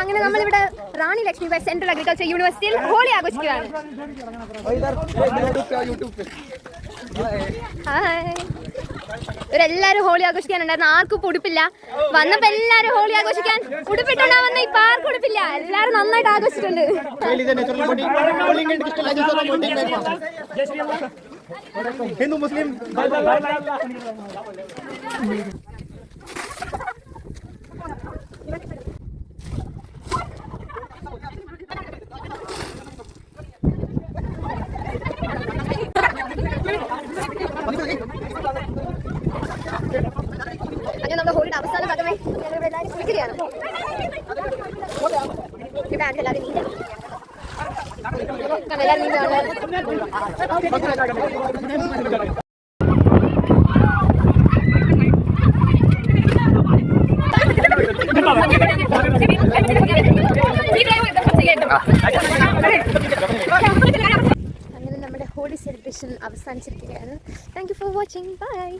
അങ്ങനെ നമ്മളിവിടെ റാണി Lakshmibai central agriculture യൂണിവേഴ്സിറ്റിയിൽ ഹോളി ആഘോഷിക്കുകയാണ്. ഇവരെല്ലാരും ഹോളി ആഘോഷിക്കാനുണ്ടായിരുന്നു. ആർക്കും ഉടുപ്പില്ല. വന്നപ്പോ എല്ലാരും ഹോളി ആഘോഷിക്കാൻ ഉടുപ്പിട്ടുണ്ടാ വന്ന ഇപ്പൊ ആർക്കും ഉടുപ്പില്ല. എല്ലാരും നന്നായിട്ട് ആഘോഷിച്ചിട്ടുണ്ട്. ഹിന്ദു മുസ്ലിം നമ്മുടെ ഹോളിയുടെ അവസാന ഭാഗമേ ഞങ്ങൾ എല്ലാവരും കുളിക്കുകയാണ്. ഇവിടെ എല്ലാവരും നീന്താണ്. അങ്ങനെ നമ്മുടെ ഹോളി സെലിബ്രേഷൻ അവസാനിച്ചിരിക്കുകയാണ്. Thank you for watching. By.